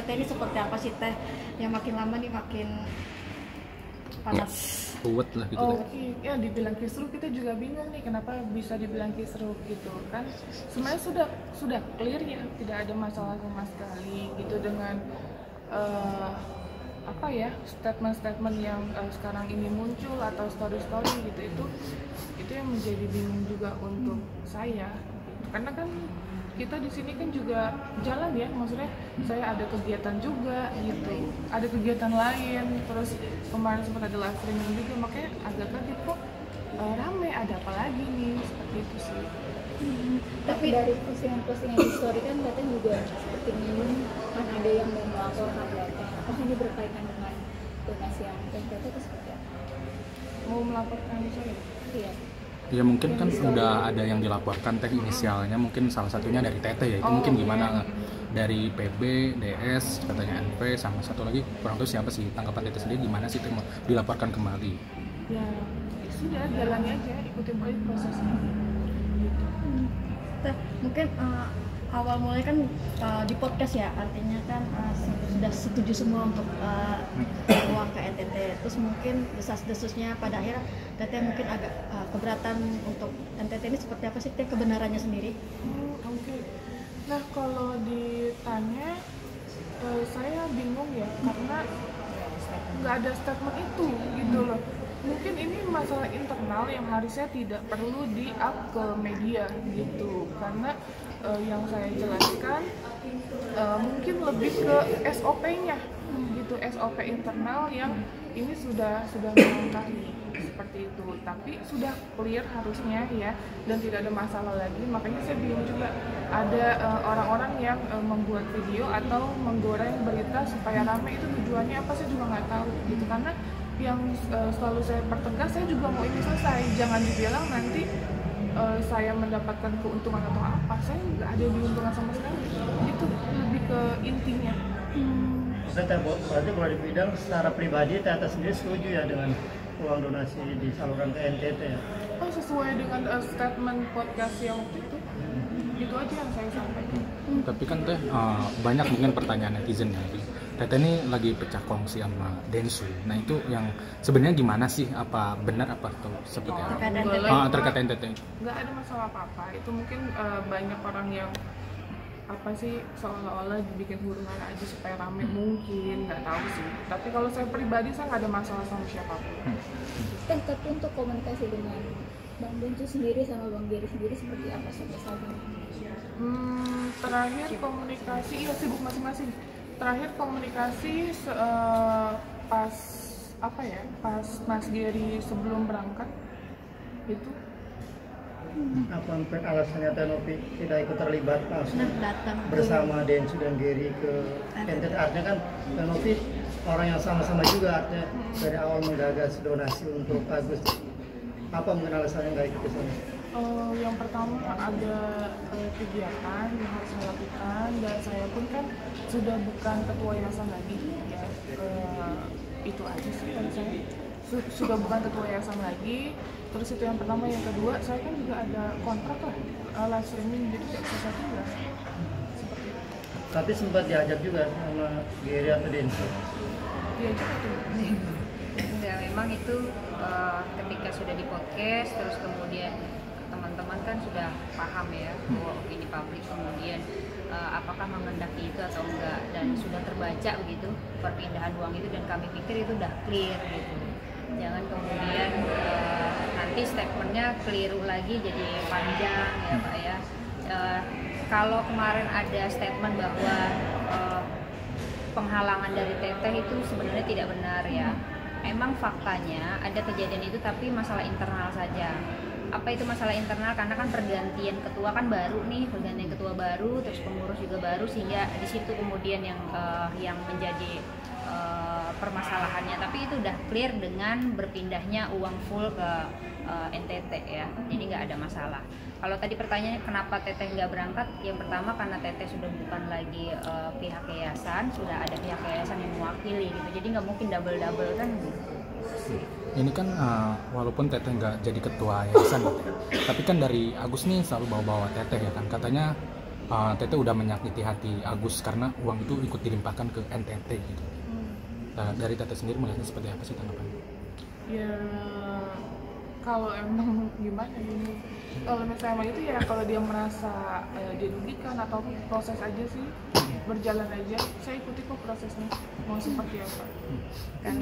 Teteh ini seperti apa sih Teh? Yang makin lama nih makin panas. Ruwet lah gitu. Oh iya, dibilang kisruh kita juga bingung nih kenapa bisa dibilang kisruh gitu kan. Sebenarnya sudah clear ya, tidak ada masalah sama sekali gitu dengan apa ya, statement-statement yang sekarang ini muncul atau story-story gitu, itu yang menjadi bingung juga untuk saya gitu. Karena kan kita di sini kan juga jalan ya, maksudnya saya ada kegiatan juga gitu, ada kegiatan lain, terus kemarin sempat ada live streaming juga, makanya agak kaget kok rame, ada apa lagi nih, seperti itu sih. Tapi dari postingan-postingan di story kan Teteh juga seperti ini kan ada yang mau melaporkan Teteh. Apakah ini berkaitan dengan donasi yang Teteh itu seperti apa? Mau melaporkan saya? Iya. Ya mungkin kan udah ada yang dilaporkan Teh inisialnya, mungkin salah satunya dari Teteh ya, itu mungkin gimana dari PB, DS, katanya NP, sama satu lagi kurang tahu siapa sih, tanggapan Teteh sendiri gimana sih Teh mau dilaporkan kembali? Ya sudah, jalani aja, ikutin aja prosesnya gitu. Teh, mungkin awal mulai kan di podcast ya, artinya kan sudah setuju semua untuk uang ke NTT. Terus mungkin desas-desusnya pada akhirnya Teteh mungkin agak keberatan untuk NTT ini seperti apa sih Teh kebenarannya sendiri? Oke. Nah kalau ditanya, saya bingung ya karena nggak ada statement itu gitu loh. Mungkin ini masalah internal yang harusnya tidak perlu di-up ke media gitu, karena yang saya jelaskan mungkin lebih ke SOP-nya gitu, SOP internal yang ini sudah melangkahi seperti itu, tapi sudah clear harusnya ya, dan tidak ada masalah lagi. Makanya saya bingung juga ada orang-orang yang membuat video atau menggoreng berita supaya rame, itu tujuannya apa saya juga nggak tahu gitu. Karena yang selalu saya pertegas, saya juga mau ini selesai, jangan dibilang nanti saya mendapatkan keuntungan atau apa, saya nggak ada diuntungkan sama sekali, itu lebih ke intinya. Berarti kalau di bidang secara pribadi Teteh sendiri setuju ya dengan uang donasi disalurkan ke NTT ya? Oh, sesuai dengan statement podcast yang waktu itu aja yang saya sampaikan. Tapi kan Teh banyak mungkin pertanyaan netizen ya. Teteh ini lagi pecah kongsi sama Densu. Nah itu yang sebenarnya gimana sih? Apa benar apa atau seperti apa? Terkait NTT. Nggak ada masalah apa-apa. Itu mungkin banyak orang yang apa sih seolah-olah dibikin huru-hara aja supaya rame, mungkin nggak tahu sih. Tapi kalau saya pribadi saya nggak ada masalah sama siapapun. Tapi untuk komunikasi dengan Bang Densu sendiri sama Bang Gary sendiri seperti apa sampai saat ini? Terakhir komunikasi, iya sibuk masing-masing. Terakhir komunikasi pas apa ya? Pas Mas Gary sebelum berangkat itu. Apa alasannya Teh Novi tidak ikut terlibat langsung datang bersama Densu dan Gary ke NTT? Artinya kan Teh Novi orang yang sama-sama juga, artinya dari awal menggagas donasi untuk Agus. Apa mungkin alasannya nggak ikut ke sana? Yang pertama ada kegiatan yang harus saya lakukan, dan saya pun kan sudah bukan ketua yayasan lagi ya, itu aja sih dari saya. Sudah bukan ketua yayasan lagi. Terus itu yang pertama, yang kedua saya kan juga ada kontrak lah live streaming, jadi tidak bisa juga seperti itu. Tapi sempat diajak juga sama Gary atau Densu? Diajak itu. Enggak, memang itu ketika sudah di podcast, terus kemudian teman-teman kan sudah paham ya bahwa opini publik kemudian apakah mengendaki itu atau enggak, dan sudah terbaca begitu perpindahan uang itu, dan kami pikir itu udah clear gitu. Jangan kemudian nanti statementnya keliru lagi jadi panjang ya Pak ya. Kalau kemarin ada statement bahwa penghalangan dari Teteh itu sebenarnya tidak benar ya. Emang faktanya ada kejadian itu, tapi masalah internal saja. Apa itu masalah internal? Karena kan pergantian ketua kan baru nih, pergantian ketua baru, terus pengurus juga baru, sehingga di situ kemudian yang menjadi permasalahannya. Tapi itu udah clear dengan berpindahnya uang full ke NTT ya, jadi nggak ada masalah. Kalau tadi pertanyaannya kenapa Teteh nggak berangkat, yang pertama karena Teteh sudah bukan lagi pihak yayasan, sudah ada pihak yayasan yang mewakili gitu, jadi nggak mungkin double kan gitu. Ini kan walaupun Teteh nggak jadi ketua yayasan gitu ya, tapi kan dari Agus nih selalu bawa-bawa Teteh ya kan, katanya Teteh udah menyakiti hati Agus karena uang itu ikut dilimpahkan ke NTT gitu. Nah, dari Teteh sendiri melihatnya seperti apa sih tanggapannya? Ya kalau emang gimana ini, kalau misalnya itu ya kalau dia merasa dirugikan atau proses aja sih, berjalan aja, saya ikuti kok prosesnya mau seperti apa. Kan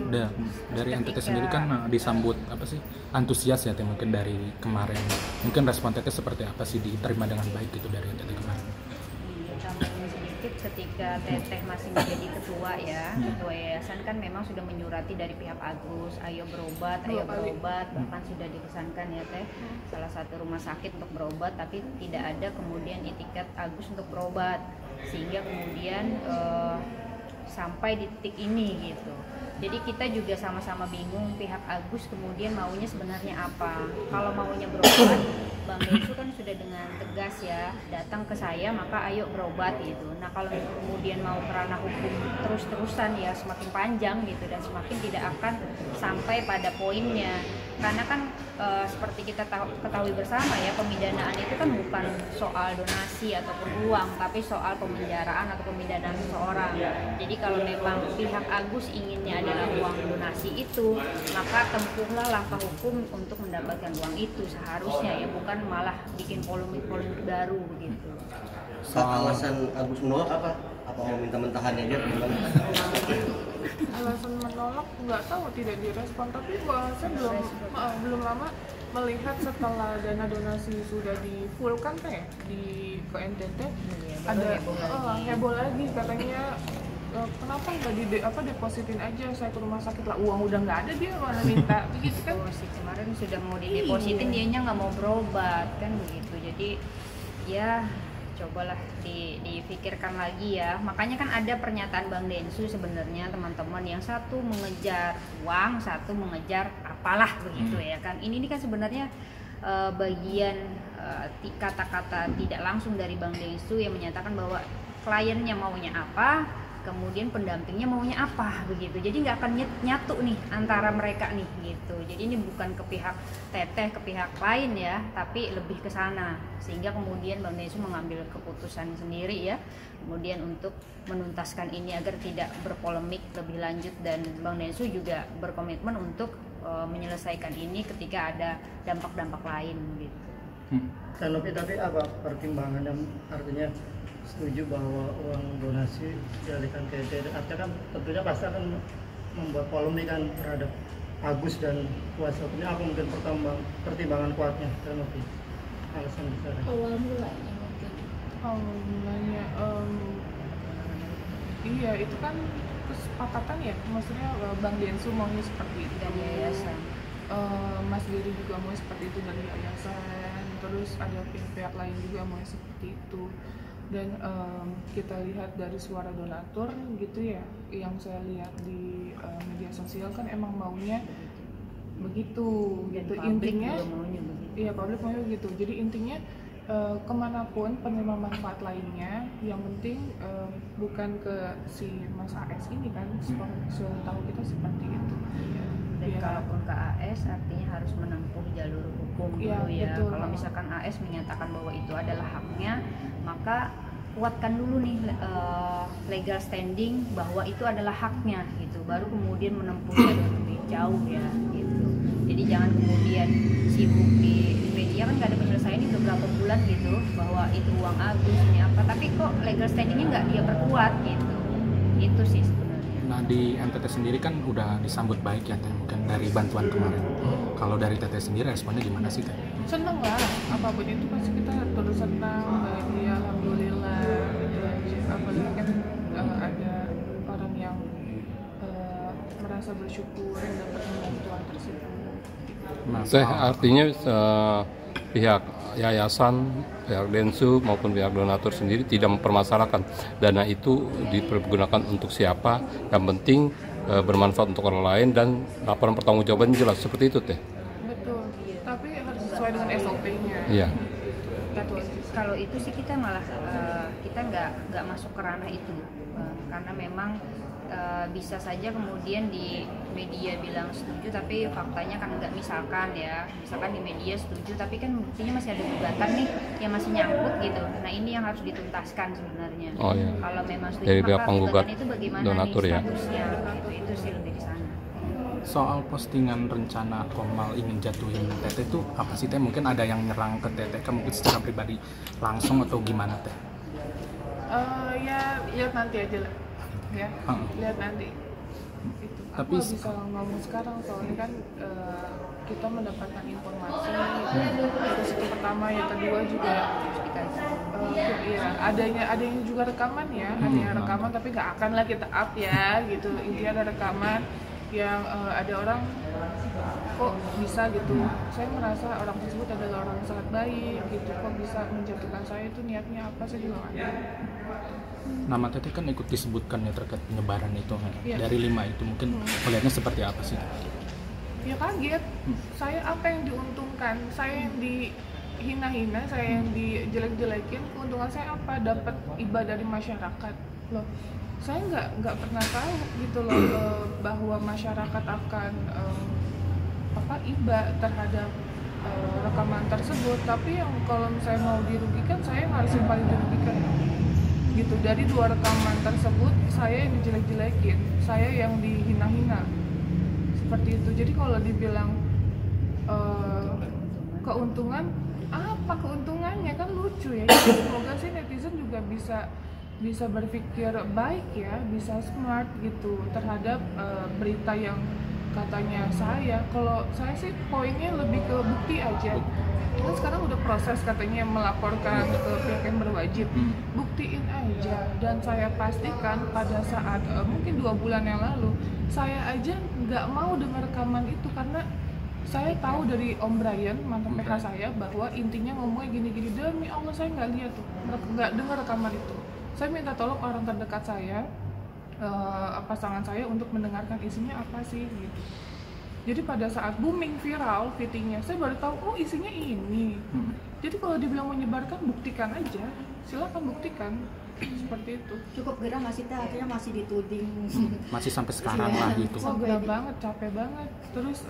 Dari NTT ketika- sendiri kan disambut apa sih, antusias ya Teh, mungkin dari kemarin. Mungkin respon Teteh seperti apa sih, diterima dengan baik gitu dari NTT kemarin? Tambahin sedikit, ketika Teteh masih menjadi ketua ya, ketua yayasan kan memang sudah menyurati dari pihak Agus, ayo berobat, bahkan sudah dipesankan ya Teh, salah satu rumah sakit untuk berobat, tapi tidak ada kemudian itikat Agus untuk berobat, sehingga kemudian sampai di titik ini gitu. Jadi kita juga sama-sama bingung pihak Agus kemudian maunya sebenarnya apa. Kalau maunya berobat, Bang Densu kan sudah dengan tegas ya, datang ke saya maka ayo berobat gitu. Nah kalau kemudian mau ke ranah hukum terus-terusan ya semakin panjang gitu, dan semakin tidak akan sampai pada poinnya. Karena kan seperti kita ketahui bersama ya, pemidanaan itu kan bukan soal donasi ataupun uang, tapi soal pemenjaraan atau pemidanaan seseorang. Jadi kalau memang pihak Agus inginnya adalah uang donasi itu, maka tempuhlah langkah hukum untuk mendapatkan uang itu seharusnya ya, bukan malah bikin polemik-polemik baru begitu. Alasan Agus menolak apa? Apa mau minta mentahannya dia? Gimana? Alasan menolak nggak tahu, tidak direspon, tapi saya belum lama melihat setelah dana donasi sudah di full kan Teh di ke NTT, ada heboh lagi katanya kenapa nggak depositin aja saya ke rumah sakit lah, uang udah nggak ada dia mana minta begitu kan. Kemarin sudah mau didepositin, dianya nggak mau berobat kan begitu. Jadi ya cobalah dipikirkan lagi ya. Makanya kan ada pernyataan Bang Densu sebenarnya teman-teman, yang satu mengejar uang, satu mengejar apalah begitu ya kan. Ini kan sebenarnya bagian kata-kata tidak langsung dari Bang Densu yang menyatakan bahwa kliennya maunya apa, kemudian pendampingnya maunya apa begitu. Jadi nggak akan nyatu nih antara mereka nih gitu. Jadi ini bukan ke pihak Teteh, ke pihak lain ya, tapi lebih ke sana, sehingga kemudian Bang Densu mengambil keputusan sendiri ya, kemudian untuk menuntaskan ini agar tidak berpolemik lebih lanjut, dan Bang Densu juga berkomitmen untuk menyelesaikan ini ketika ada dampak-dampak lain gitu. Tapi apa pertimbangan yang artinya setuju bahwa uang donasi dialihkan ke NTT? Artinya kan tentunya pasti akan membuat polemik kan terhadap Agus dan kuasa hukumnya. Apa mungkin pertimbangan kuatnya dan lebih alasan besar? Awal mulanya mungkin. Awal mulanya iya itu kan kesepakatan ya, maksudnya Bang Densu maunya seperti itu Dan yayasan. Mas Giri juga mau seperti itu dari yayasan, terus ada pihak-pihak lain juga mau seperti itu. Dan kita lihat dari suara donatur gitu ya, yang saya lihat di media sosial kan emang maunya begitu gitu intinya. Iya, publik maunya begitu. Jadi intinya kemanapun penerima manfaat lainnya, yang penting bukan ke si Mas AS ini kan, setahu kita seperti itu. Dan Ya. kalaupun ke AS artinya harus menempuh jalur hukum Ya, dulu ya. betul. Kalau misalkan AS menyatakan bahwa itu adalah haknya, maka kuatkan dulu nih legal standing bahwa itu adalah haknya gitu. Baru kemudian menempuh jalur lebih jauh ya gitu. Jadi jangan kemudian sibuk di media, kan nggak ada penyelesaian ini beberapa bulan gitu, bahwa itu uang Agus ini apa, tapi kok legal standingnya nggak dia perkuat gitu. Itu sih sebenarnya. Nah di NTT sendiri kan udah disambut baik ya Teh, mungkin dari bantuan kemarin. Kalau dari Teteh sendiri responnya gimana sih Teh? Seneng lah, apapun itu pasti kita terus senang, bahagia, alhamdulillah gitu aja. Apalagi kan ada orang yang merasa bersyukur yang dapat bantuan tersebut. Nah, Teh, artinya pihak yayasan, pihak Densu maupun pihak donatur sendiri tidak mempermasalahkan dana itu dipergunakan untuk siapa, yang penting bermanfaat untuk orang lain dan laporan pertanggungjawaban jelas, seperti itu Teh. Betul, tapi harus sesuai dengan SOP-nya. Iya. Kalau itu sih kita malah kita nggak masuk ke ranah itu, karena memang bisa saja kemudian di media bilang setuju tapi faktanya kan enggak. Misalkan di media setuju tapi kan buktinya masih ada gugatan nih yang masih nyangkut gitu. Nah ini yang harus dituntaskan sebenarnya. Oh, iya. Kalau memang setuju Dari pihak maka penggugat gugatan itu bagaimana donatur, nih ya? statusnya gitu. Itu sih lebih di sana. Soal postingan rencana Komal ingin jatuhin Teteh itu apa sih Teh? Mungkin ada yang nyerang ke Teteh mungkin secara pribadi langsung atau gimana Teh? Ya lihat nanti aja lah ya, lihat nanti itu. Tapi Aku nggak bisa ngomong sekarang soalnya kan kita mendapatkan informasi dari situ pertama, yang kedua juga ya adanya juga rekaman ya, adanya rekaman tapi nggak akan lah kita up ya gitu. Intinya ada rekaman yang ada orang kok bisa gitu, saya merasa orang tersebut adalah orang yang sangat baik gitu, kok bisa menjatuhkan saya, itu niatnya apa saya juga nggak tahu. Nama Teteh kan ikut disebutkan ya terkait penyebaran itu Iya. dari 5 itu mungkin melihatnya seperti apa sih? Ya kaget, saya apa yang diuntungkan, saya yang dihina-hina, saya yang dijelek-jelekin, keuntungan saya apa? Dapat iba dari masyarakat loh. Saya nggak pernah tahu gitu loh bahwa masyarakat akan iba terhadap rekaman tersebut. Tapi yang kalau saya mau dirugikan, saya yang harus yang paling dirugikan gitu. Dari 2 rekaman tersebut saya yang dijelek-jelekin, saya yang dihina-hina seperti itu. Jadi kalau dibilang keuntungan, apa keuntungannya, kan lucu ya. Semoga sih netizen juga bisa berpikir baik ya, bisa smart gitu terhadap berita yang katanya saya. Kalau saya sih poinnya lebih ke bukti aja. Kan sekarang udah proses katanya melaporkan ke pihak yang berwajib, buktiin aja. Dan saya pastikan pada saat mungkin 2 bulan yang lalu, saya aja nggak mau dengar rekaman itu karena saya tahu dari Om Brian, mantan PH saya, bahwa intinya ngomongnya gini-gini. Demi Allah saya nggak lihat tuh, nggak dengar rekaman itu. Saya minta tolong orang terdekat saya, pasangan saya, untuk mendengarkan isinya apa sih gitu. Jadi pada saat booming viral fittingnya, saya baru tahu oh isinya ini. Jadi kalau dibilang menyebarkan, buktikan aja, silakan buktikan. Seperti itu. Cukup gerah nggak sih Teh? Akhirnya masih dituding. Masih sampai sekarang lah gitu. Wah, gerah banget, capek banget. Terus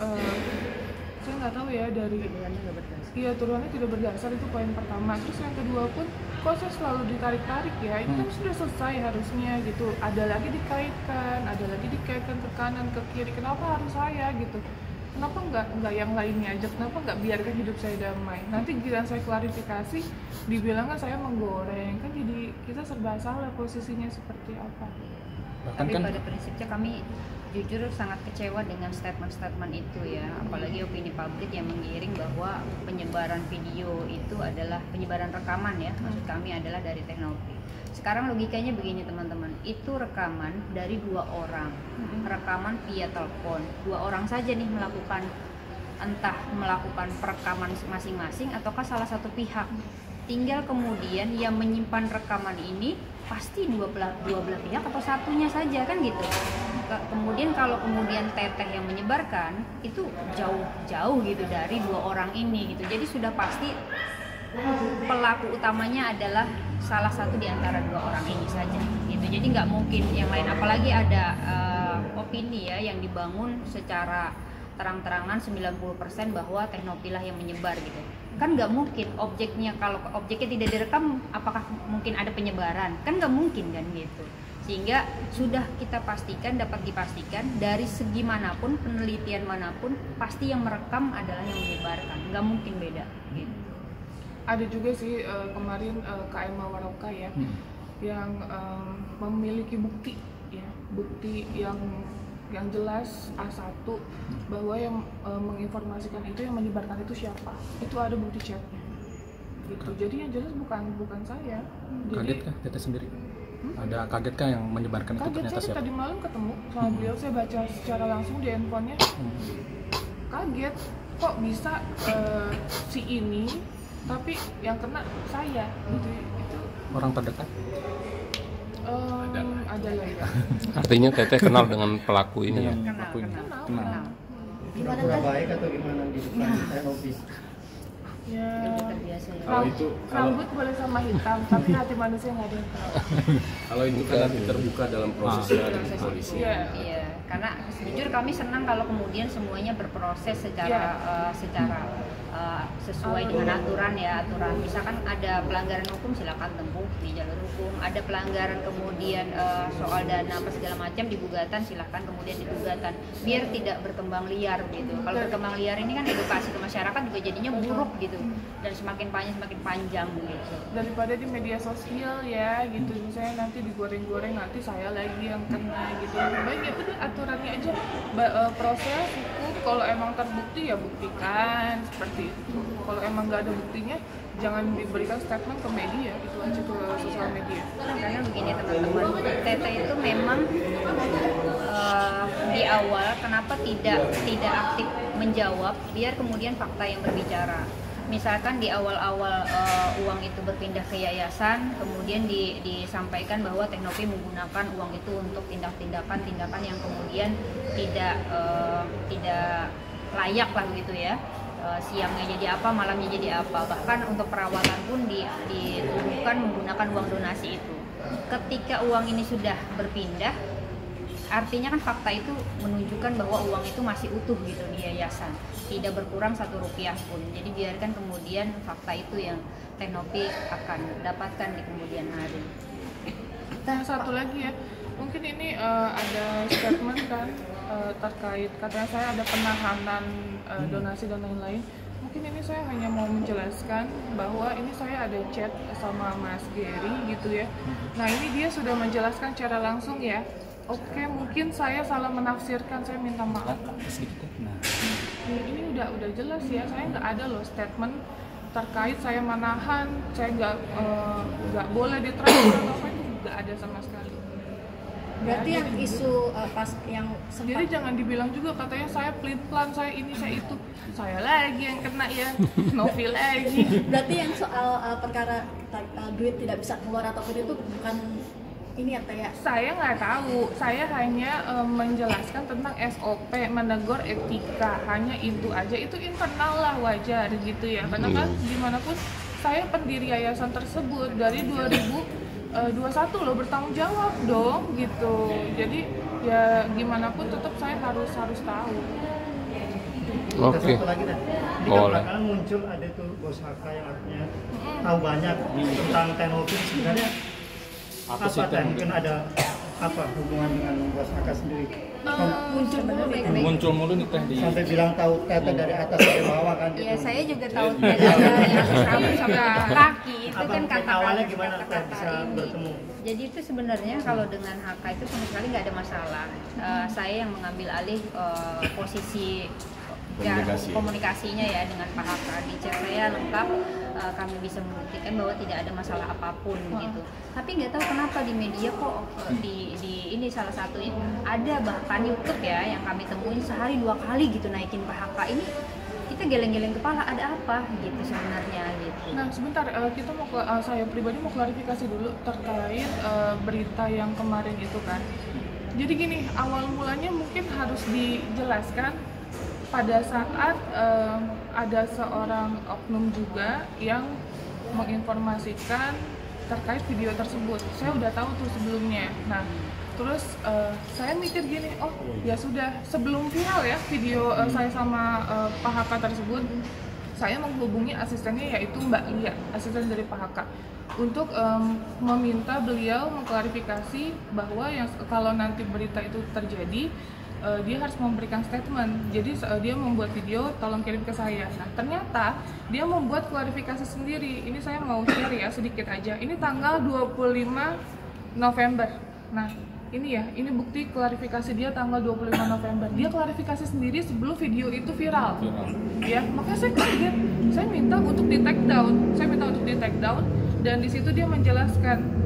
saya nggak tahu ya dari turunannya tidak berdasar, itu poin pertama. Terus yang kedua pun kok saya selalu ditarik-tarik ya, ini kan sudah selesai harusnya gitu, ada lagi dikaitkan ke kanan ke kiri, kenapa harus saya gitu, kenapa nggak yang lainnya aja, kenapa nggak biarkan hidup saya damai. Nanti giliran saya klarifikasi dibilangnya saya menggoreng, kan jadi kita serba salah posisinya seperti apa. Bahkan Tapi kan pada prinsipnya kami jujur sangat kecewa dengan statement-statement itu ya, apalagi opini publik yang mengiring bahwa penyebaran video itu adalah penyebaran rekaman ya, maksud kami adalah dari teknologi. Sekarang logikanya begini teman-teman, itu rekaman dari 2 orang, rekaman via telepon, 2 orang saja nih melakukan, entah melakukan perekaman masing-masing ataukah salah satu pihak. Tinggal kemudian yang menyimpan rekaman ini pasti dua belah pihak atau satunya saja kan gitu. Kemudian kalau kemudian Teteh yang menyebarkan itu jauh gitu dari 2 orang ini gitu. Jadi sudah pasti pelaku utamanya adalah salah satu di antara 2 orang ini saja gitu. Jadi nggak mungkin yang lain, apalagi ada opini ya yang dibangun secara terang-terangan 90% bahwa Teknopilah yang menyebar gitu. Kan nggak mungkin, kalau objeknya tidak direkam, apakah mungkin ada penyebaran? Kan nggak mungkin kan gitu. Sehingga sudah kita pastikan, dapat dipastikan dari segi manapun, penelitian manapun, pasti yang merekam adalah yang menyebarkan, nggak mungkin beda gitu. Ada juga sih kemarin KM Waroka ya, yang memiliki bukti ya, bukti yang jelas A1 bahwa yang menginformasikan itu, yang menyebarkan itu siapa, itu ada bukti chatnya gitu. Jadi yang jelas bukan saya. kaget kah Teteh sendiri? Ada kaget kah yang menyebarkan itu Kaget, ternyata saya siapa? tadi malam ketemu sama beliau, saya baca secara langsung di handphonenya. Kaget kok bisa si ini, tapi yang kena saya gitu. Itu Orang terdekat? ada lah ya. Artinya Teteh kenal dengan pelaku ini ya? Pelakunya. Kenal. Gimana Pura Teh? baik atau gimana di depan office? Ya, Udah terbiasa ya. Kalau itu rambut boleh sama hitam, tapi hati manusia nggak ada yang tahu. Kalau itu kan nanti terbuka dalam prosesnya dari polisi. Iya. Iya, karena jujur kami senang kalau kemudian semuanya berproses secara sesuai dengan aturan ya, aturan. Misalkan ada pelanggaran hukum silakan tempuh di jalur hukum. Ada pelanggaran kemudian soal dana apa segala macam di gugatan silakan kemudian di gugatan. Biar tidak berkembang liar gitu. Kalau berkembang liar ini kan edukasi ke masyarakat juga jadinya buruk gitu. Dan semakin panjang gitu. Daripada di media sosial ya gitu, misalnya nanti digoreng-goreng nanti saya lagi yang kena gitu. Lebih baik ya udah aturannya aja, proses hukum kalau emang terbukti ya buktikan seperti itu. Kalau emang nggak ada buktinya jangan diberikan statement ke media, itu aja ke sosial media. Karena begini teman-teman, Tete itu memang di awal kenapa tidak aktif menjawab biar kemudian fakta yang berbicara. Misalkan di awal-awal uang itu berpindah ke yayasan, kemudian disampaikan bahwa Teknopi menggunakan uang itu untuk tindakan yang kemudian tidak layak lah begitu ya. Siangnya jadi apa, malamnya jadi apa. Bahkan untuk perawatan pun dituduhkan menggunakan uang donasi itu. Ketika uang ini sudah berpindah, artinya kan fakta itu menunjukkan bahwa uang itu masih utuh gitu di yayasan, tidak berkurang 1 rupiah pun. Jadi biarkan kemudian fakta itu yang Teknopi akan dapatkan di kemudian hari. Nah, satu lagi ya, mungkin ini ada statement kan terkait katanya saya ada penahanan donasi dan lain-lain. Mungkin ini saya hanya mau menjelaskan bahwa ini saya ada chat sama Mas Gary gitu ya. Nah ini dia sudah menjelaskan secara langsung ya. Oke, mungkin saya salah menafsirkan, saya minta maaf. Ini udah jelas ya, saya nggak ada loh statement terkait saya menahan, saya nggak boleh ditransfer atau apa, itu nggak ada sama sekali. Berarti yang isu pas yang sempat Jadi jangan dibilang juga katanya saya pelin-pelan, saya ini, saya itu. Saya lagi yang kena ya, Novi lagi. berarti yang soal perkara duit tidak bisa keluar ataupun itu bukan ini ya Teh ya? Saya nggak tahu, saya hanya menjelaskan tentang SOP, menegur etika, hanya itu aja. Itu internal lah, wajar gitu ya, karena kan gimana pun saya pendiri yayasan tersebut dari 2021 loh, bertanggung jawab dong gitu. Jadi ya gimana pun tetap saya harus tahu. Oke. Satu lagi deh. Ini kan Boleh. belakangan muncul ada tuh bos HK yang artinya tahu banyak tentang teknologi sebenarnya. Apa Teh? Mungkin ada apa hubungan dengan bos HK sendiri? Muncul dulu nih. muncul mulu nih Teh di Sampai bilang tahu Tete dari atas sampai bawah kan? Ya gitu. saya juga tahu yang rambut sampai kaki itu Apa kan mungkin awalnya gimana Teh kata-kata bisa ini. bertemu? Jadi itu sebenarnya kalau dengan HK itu sama sekali nggak ada masalah. Saya yang mengambil alih posisi komunikasinya ya dengan Pak HK. Di chat saya lengkap, kami bisa membuktikan bahwa tidak ada masalah apapun gitu. Tapi nggak tahu kenapa di media kok di ini salah satu ada bahkan YouTube ya yang kami temuin sehari 2 kali gitu naikin Pak HK. Ini kita geleng-geleng kepala, ada apa gitu sebenarnya gitu. Nah sebentar, kita mau saya pribadi mau klarifikasi dulu terkait berita yang kemarin itu kan. Jadi gini, awal mulanya mungkin harus dijelaskan pada saat ada seorang oknum juga yang menginformasikan terkait video tersebut. Saya udah tahu tuh sebelumnya. Nah, terus saya mikir gini, oh ya sudah, sebelum viral ya video saya sama Pak HK tersebut, saya menghubungi asistennya yaitu Mbak Lia, asisten dari Pak HK, untuk meminta beliau mengklarifikasi bahwa yang kalau nanti berita itu terjadi, dia harus memberikan statement. Jadi dia membuat video, tolong kirim ke saya. Nah ternyata dia membuat klarifikasi sendiri. Ini saya mau share ya sedikit aja. Ini tanggal 25 November. Nah ini ya, ini bukti klarifikasi dia tanggal 25 November. Dia klarifikasi sendiri sebelum video itu viral. Ya, makanya saya kaget. Saya minta untuk di take down. Dan di situ dia menjelaskan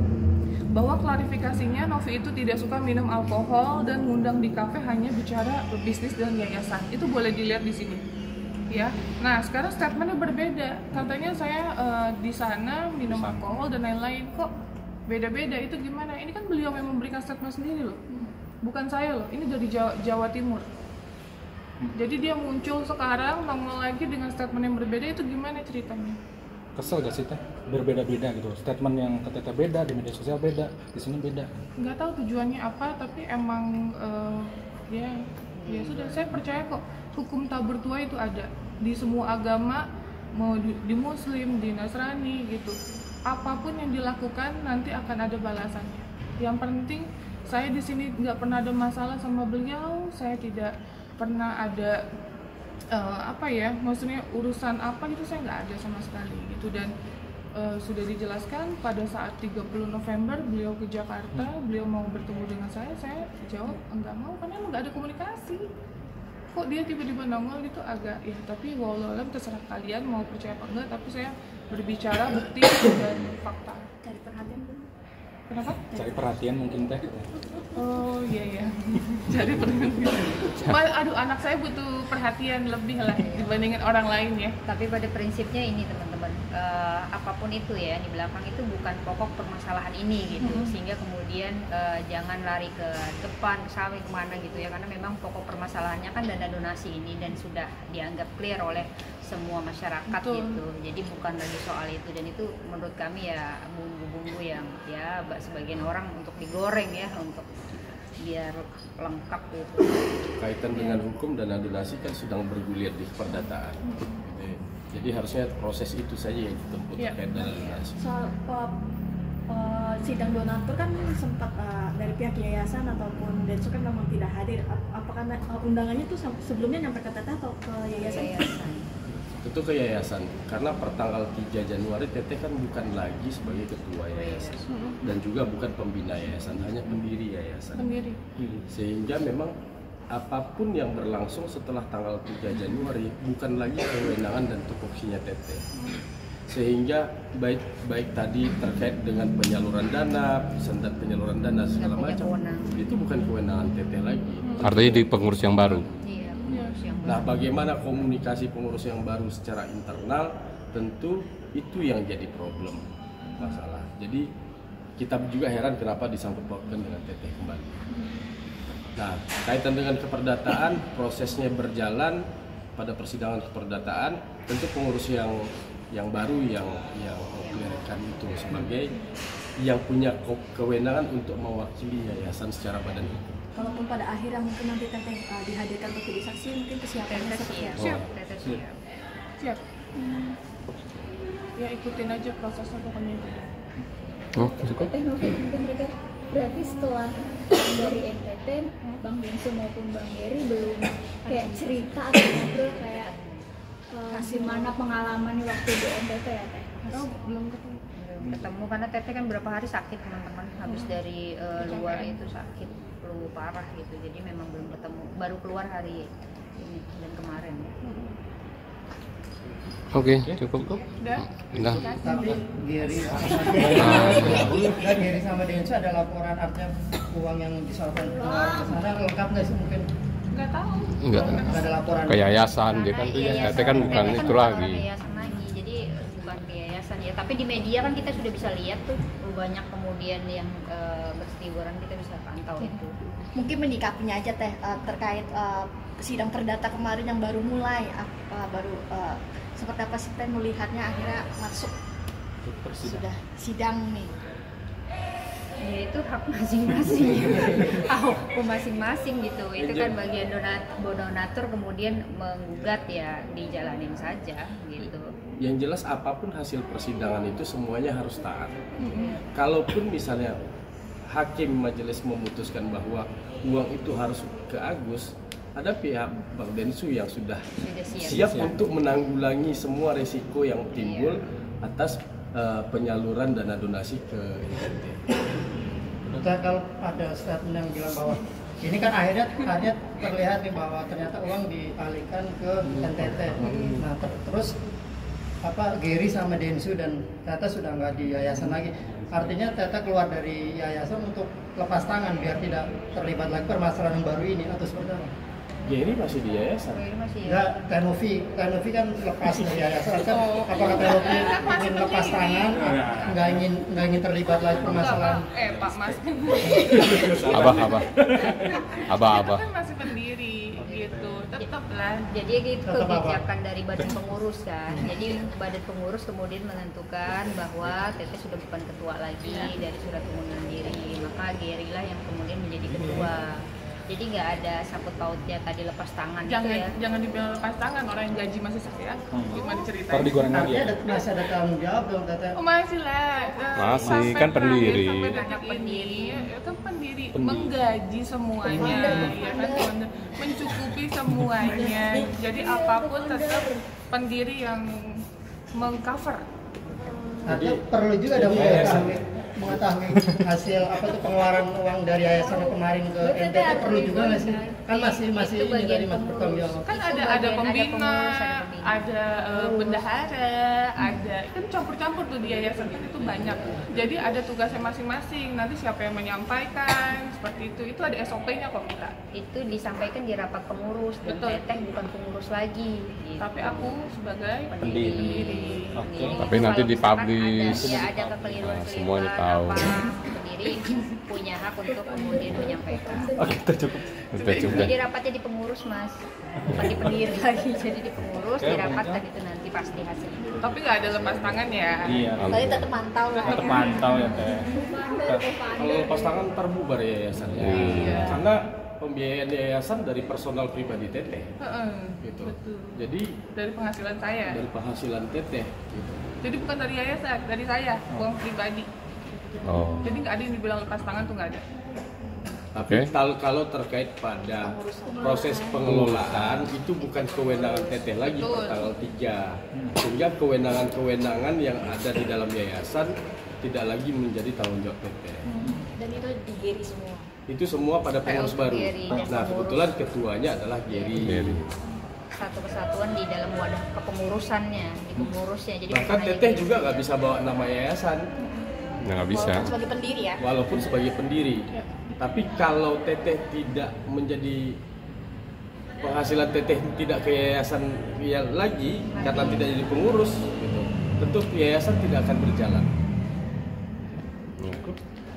bahwa klarifikasinya Novi itu tidak suka minum alkohol dan ngundang di kafe, hanya bicara bisnis dan yayasan. Itu boleh dilihat di sini. Ya. Nah, sekarang statementnya berbeda. Katanya saya di sana minum alkohol dan lain-lain. Kok beda-beda? Itu gimana? Ini kan beliau yang memberikan statement sendiri loh. Bukan saya loh. Ini dari Jawa Timur. Jadi dia muncul sekarang nongol lagi dengan statement yang berbeda, itu gimana ceritanya? Kesel gak sih teh? Berbeda-beda gitu. Statement yang ke Teteh beda, di media sosial beda, di sini beda. Nggak tahu tujuannya apa, tapi emang ya sudah, saya percaya kok hukum tak bertuah itu ada di semua agama, mau di Muslim, di Nasrani gitu. Apapun yang dilakukan nanti akan ada balasannya. Yang penting saya di sini nggak pernah ada masalah sama beliau, saya tidak pernah ada maksudnya urusan apa gitu, saya nggak ada sama sekali gitu. Dan sudah dijelaskan pada saat 30 November beliau ke Jakarta, beliau mau bertemu dengan saya jawab enggak mau karena emang nggak ada komunikasi. Kok dia tiba-tiba nongol gitu, agak ya, tapi wallahualam terserah kalian mau percaya apa enggak, tapi saya berbicara bukti dan fakta. Cari perhatian dulu. Kenapa? Cari perhatian mungkin teh. Oh iya cari perhatian. Aduh, anak saya butuh perhatian lebih lah dibandingin orang lain ya. Tapi pada prinsipnya ini teman-teman, apapun itu ya di belakang itu bukan pokok permasalahan ini gitu, sehingga kemudian jangan lari ke depan, sampai kemana gitu ya, karena memang pokok permasalahannya kan dana donasi ini dan sudah dianggap clear oleh semua masyarakat. Betul. Gitu. Jadi bukan lagi soal itu, dan itu menurut kami ya bumbu-bumbu yang ya sebagian orang untuk digoreng ya, untuk biar lengkap gitu. Kaitan dengan hukum dana donasi kan sedang bergulir di perdataan. Jadi harusnya proses itu saja yang ditempuh terkait dana donasi. Soal sidang donatur kan sempat dari pihak yayasan ataupun Densu kan memang tidak hadir. Apakah undangannya tuh sebelumnya nyampe ke Teteh atau ke yayasan? Tentu ke yayasan, karena pertanggal 3 Januari Teteh kan bukan lagi sebagai ketua yayasan dan juga bukan pembina yayasan, hanya pendiri yayasan. Sehingga memang apapun yang berlangsung setelah tanggal 3 Januari bukan lagi kewenangan dan tupoksinya Teteh. Sehingga baik tadi terkait dengan penyaluran dana, standar penyaluran dana segala macam, itu bukan kewenangan Teteh lagi. Artinya di pengurus yang baru. Nah, bagaimana komunikasi pengurus yang baru secara internal, tentu itu yang jadi problem masalah. Jadi kita juga heran kenapa disangkut pautkan dengan Teteh kembali. Nah, kaitan dengan keperdataan, prosesnya berjalan pada persidangan keperdataan, tentu pengurus yang baru yang mengklarikan itu sebagai yang punya kewenangan untuk mewakili yayasan secara badan hukum. Kalaupun pada akhirnya mungkin nanti Teteh dihadirkan untuk jadi saksi, mungkin kesiapannya seperti apa? Siap. Ya ikutin aja prosesnya pokoknya. Teteh mungkin mereka berarti setelah dari NTT, Bang Densu maupun Bang Geri belum kayak cerita atau ngobrol kayak gimana pengalamannya waktu di NTT ya Teh? Belum ketemu karena Teteh kan berapa hari sakit teman-teman, habis dari luar itu sakit flu parah gitu, jadi memang belum ketemu, baru keluar hari ini dan kemarin. Oke, cukup. Udah. Tapi Geri sama Densu ada laporan artinya uang yang disalurkan ke sana lengkap nggak sih mungkin? Nggak tahu. Enggak. Nggak ada laporan. Ke yayasan dia kan, Teteh kan bukan itu lagi. Yayasan lagi, jadi bukan ke yayasan ya. Tapi di media kan kita sudah bisa lihat tuh banyak kemudian yang berseliweran, kita bisa pantau itu. Mungkin menyikapinya aja Teh terkait sidang perdata kemarin yang baru mulai, seperti apa sih Teh melihatnya akhirnya masuk sudah sidang nih? Ya itu hak masing-masing, hukum masing-masing gitu. Itu kan bagian donatur kemudian menggugat ya dijalanin saja gitu. Yang jelas apapun hasil persidangan itu semuanya harus taat. Kalaupun misalnya hakim majelis memutuskan bahwa uang itu harus ke Agus, ada pihak Bang Densu yang sudah siap untuk menanggulangi semua resiko yang timbul atas penyaluran dana donasi ke NTT. Kalau ada statement yang bilang bahwa ini kan akhirnya terlihat nih bahwa ternyata uang dialihkan ke NTT. Nah terus Geri sama Densu dan Tata sudah nggak di yayasan lagi. Artinya Tata keluar dari yayasan untuk lepas tangan biar tidak terlibat lagi permasalahan yang baru ini atau seperti apa? Geri masih di yayasan. Enggak, Tenovi kan lepas dari yayasan kan. Apakah Tenovi ingin lepas tangan, nggak ingin terlibat lagi permasalahan? Pak Mas. Abah. Kan masih pendiri gitu. Tapi Tetap lah. Jadi itu Tetap apa? kebijakan dari badan pengurus kan. Jadi badan pengurus kemudian menentukan bahwa Teteh sudah bukan ketua lagi dari surat pengunduran diri. Maka Gary lah yang kemudian menjadi ketua. Jadi nggak ada sangkut pautnya tadi lepas tangan Jangan itu ya. jangan dibilang lepas tangan, orang yang gaji masih saya. Gimana ceritanya? Ntar digoreng lagi Artinya ya. masih ada tanggung jawab dong Teteh. Oh masih lah. Masih, Sampai kan pendiri. Sampai detik ini, ya kan pendiri menggaji semuanya, ya kan mencukupi semuanya. Jadi apapun tetap pendiri yang mengcover. Artinya perlu juga dong mengetahui hasil apa tuh pengeluaran uang dari yayasan kemarin ke NTT, perlu juga nggak sih? Kan masih Itu ini bagian dari mas bertanggung jawab. Kan Itu ada bagian pembina, pengurus, ada pembina. ada bendahara, ada kan campur-campur tuh di yayasan itu banyak. Jadi ada tugasnya masing-masing. Nanti siapa yang menyampaikan seperti itu ada SOP-nya kok kita. Itu disampaikan di rapat pengurus dan Betul. Teteh bukan pengurus lagi. Gitu. Tapi aku sebagai Pendiri. Oke. Tapi nanti Kalau misalkan dipublish. ada kekeliruan Semuanya tahu. pendiri punya hak untuk kemudian menyampaikan. Oke, itu cukup. Sudah cukup. Jadi rapatnya di pengurus mas, bukan di pendiri lagi. Jadi di pengurus, di rapat tadi itu nanti pasti hasilnya. tapi nggak ada lepas tangan ya. Iya. Tadi tetap mantau lah. Tetap mantau ya Teh. Kalau lepas tangan terbubar yayasannya. Iya. Karena pembiayaan yayasan dari personal pribadi Teteh. Heeh, Gitu. betul. Jadi Dari penghasilan saya. dari penghasilan Teteh. Gitu. Jadi bukan dari yayasan, dari saya, uang pribadi. Oh. Jadi nggak ada yang dibilang lepas tangan tuh nggak ada. Tapi Oke. kalau terkait pada proses pengelolaan itu bukan kewenangan Teteh lagi Betul. per tanggal 3. Sehingga kewenangan-kewenangan yang ada di dalam yayasan tidak lagi menjadi tanggung jawab Teteh. Dan itu di Gary semua. Itu semua pada pengurus PLT baru. Gary. Nah, kebetulan ketuanya adalah Gary. Gary. Satu kesatuan di dalam wadah kepengurusannya, di pengurusnya. Jadi Bahkan bukan hanya Teteh Gary. juga nggak bisa bawa nama yayasan, Nggak bisa. Walaupun sebagai pendiri ya. walaupun sebagai pendiri. Tapi kalau Teteh tidak menjadi penghasilan Teteh tidak ke yayasan lagi karena tidak jadi pengurus, gitu, tentu yayasan tidak akan berjalan.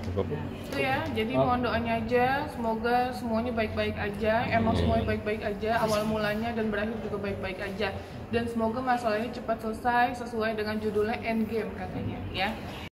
Cukup. Itu ya, jadi mohon doanya aja, semoga semuanya baik-baik aja, emang semuanya baik-baik aja, awal mulanya dan berakhir juga baik-baik aja. Dan semoga masalah ini cepat selesai sesuai dengan judulnya Endgame katanya ya.